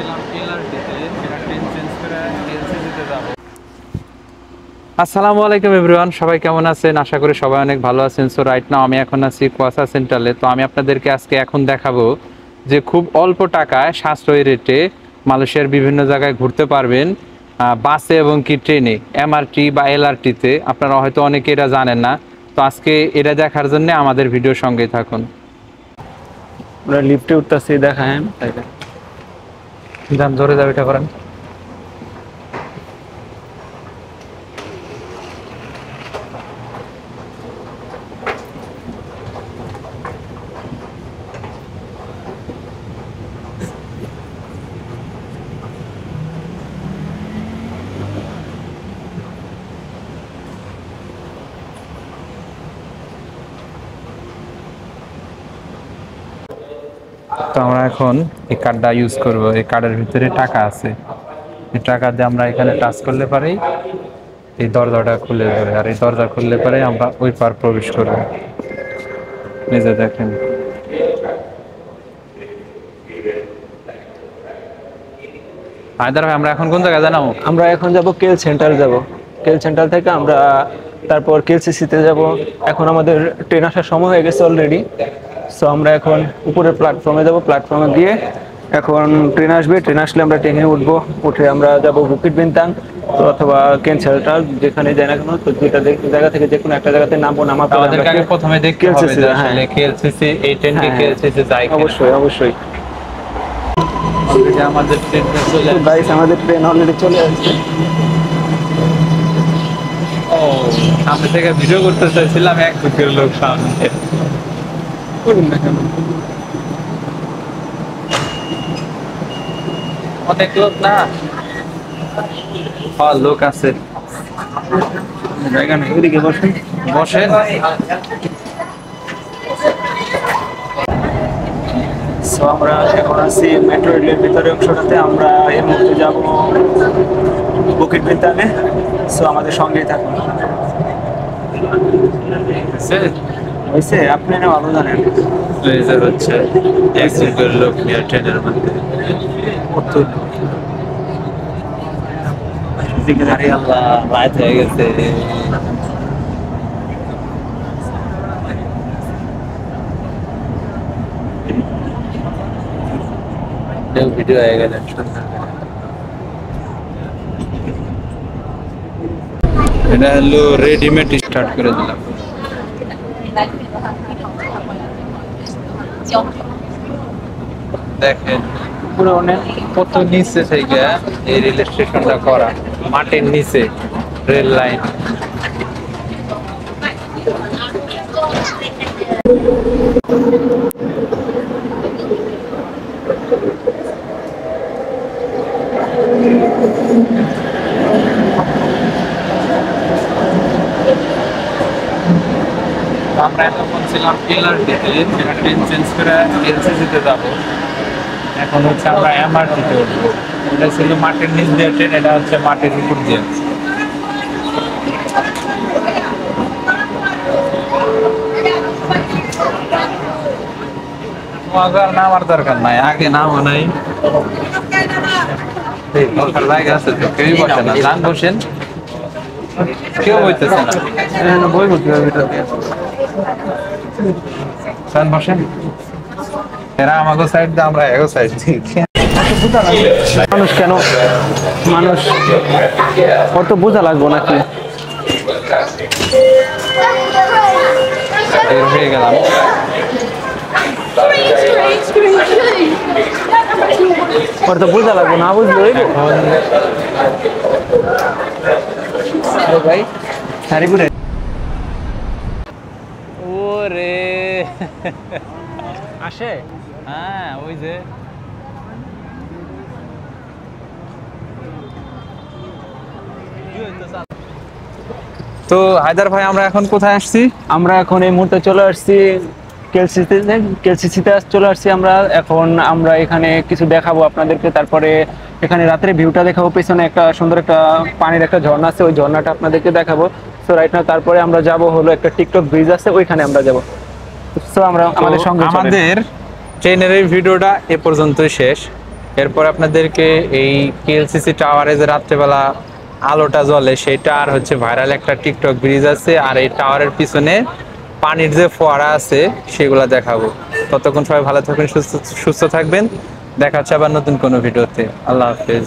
ছিলাম এলআরটিতে, সেটা train change করে এলসিসিতে যাব। আসসালামু আলাইকুম এভরিওয়ান, সবাই কেমন আছেন? আশা করি সবাই অনেক ভালো আছেন। সো রাইট নাও আমি এখন আছি কুয়াশা সেন্ট্রালে। তো আমি আপনাদেরকে আজকে এখন দেখাবো যে খুব অল্প টাকায় সাশ্রয়ী রেটে মালয়েশিয়ার বিভিন্ন জায়গায় ঘুরতে পারবেন বাসে এবং কি ট্রেনে, এমআরটি বা এলআরটিতে। আপনারা হয়তো অনেকে এটা জানেন না। তো আজকে এটা দেখার জন্য আমাদের ভিডিওর সঙ্গেই থাকুন। আমরা লিফটে উঠতেছি, দেখায় যান, জোরে যাবে এটা করেন। তো আমরা এখন এই কার্ডটা ইউজ করব। এই কার্ডের ভিতরে টাকা আছে, এই টাকা দিয়ে আমরা এখানে টাচ করলে পারেই এই দরজাটা খুলে যাবে, আর এই দরজা খুললে পারে আমরা ওই পার প্রবেশ করব। নিজে দেখেন। হায়দার ভাই, আমরা এখন কোন জায়গায় জানাবো? আমরা এখন যাব কেল সেন্টার যাব। কেল সেন্টার থেকে আমরা তারপর কেলসিসিতে যাব। এখন আমাদের ট্রেন আসার সময় হয়ে গেছে অলরেডি। সো আমরা এখন উপরের প্ল্যাটফর্মে যাব। প্ল্যাটফর্মে গিয়ে এখন ট্রেন আসবে, ট্রেন আসলে আমরা ট্রেনে উঠবো। উঠে আমরা যাব বুকিট বিনতাং তো অথবা কেল সেন্টার, যেখানে যাই না কেন। তো যেটা জায়গা থেকে যে কোনো একটা জায়গাতে নামবো। নামার পরে আমাদেরকে আগে প্রথমে দেখতে হবে যে আসলে কেএলসিসি এই ট্রেন কি কেএলসিসি যায় কিনা। অবশ্যই অবশ্যই। আমাদের ট্রেনটা চলে আসছে। গাইস, আমাদের ট্রেন অলরেডি চলে আসছে। ও, সামনে থেকে ভিডিও করতে চাইছিলাম, এক দুঃখের লোক সামনে। করুন না কেন? অনেক লোক না, লোক আছে। জায়গা নেই, ওইদিকে বসেন। বসেন। সো আমরা এখন আছি মেট্রো রেলের ভিতরে অংশটাতে। আমরা এর মধ্যে যাব বুকিট বিনতাংয়ে। সো আমাদের সঙ্গেই থাকুন। হয়েছে, আপনি না ভালো জানেন। লেজার হচ্ছে এক দুঃখের লোক নিয়ে ট্রেনের মধ্যে। আরে আল্লাহ, রাত হয়ে গেছে। ভিডিও হয়ে গেল। এটা হলো রেডিমেড স্টার্ট করে দিলাম। দেখেন পুরো অনেক কত নিচে থেকে এই রেল স্টেশনটা করা, মাটির নিচে রেল লাইন। আমরা এখন ছিলাম এলআরটিতে, সেটা ট্রেন চেঞ্জ করে এলসিসিতে যাবো। এখন হচ্ছে আমরা এমআরটিতে উঠবো। এটা ছিল মাটির নিচ দিয়ে ট্রেন, এটা হচ্ছে মাটির উপর দিয়ে। নামার দরকার নাই, আগে নামও নাই। দরকার জায়গা আছে তো, কেউই বসে না। যান, বসেন। কেউ বইতেছে না, বই ভর্তি হবে ভিতর দিয়ে। যান, বসেন। এরা আমাকে সাইড দিয়ে, আমরা এগো সাইড দিই। মানুষ কেন, মানুষ কত বোঝা লাগবো নাকি? বের হয়ে গেলাম। কত বোঝা লাগবো, না বুঝলে হইবো। ভাই হারিপুরে ওরে আসে। হ্যাঁ, ওই যে তো হায়দার ভাই, আমরা এখন কোথায় আসছি? আমরা এখন এই মুহূর্তে চলে আসছি কেলসিসিতে চলে আসছি আমরা। এখন আমরা এখানে কিছু দেখাবো আপনাদেরকে। তারপরে এখানে রাতের ভিউটা দেখাবো। পেছনে একটা সুন্দর একটা পানির একটা ঝর্ণা আছে, ওই ঝর্ণাটা আপনাদেরকে দেখাবো। সো রাইট নাও তারপরে আমরা যাব হলো একটা টিকটক ব্রিজ আছে, ওইখানে আমরা যাব। সো আমরা আমাদের সঙ্গে আমাদের ট্রেনের এই ভিডিওটা এ পর্যন্তই শেষ। এরপর আপনাদেরকে এই কেএলসিসি টাওয়ারে যে রাত্রেবেলা আলোটা জ্বলে সেটা, আর হচ্ছে ভাইরাল একটা টিকটক ব্রিজ আছে, আর এই টাওয়ারের পিছনে পানির যে ফোয়ারা আছে সেগুলা দেখাবো। ততক্ষণ সবাই ভালো থাকবেন, সুস্থ সুস্থ থাকবেন। দেখা হচ্ছে আবার নতুন কোনো ভিডিওতে। আল্লাহ হাফেজ।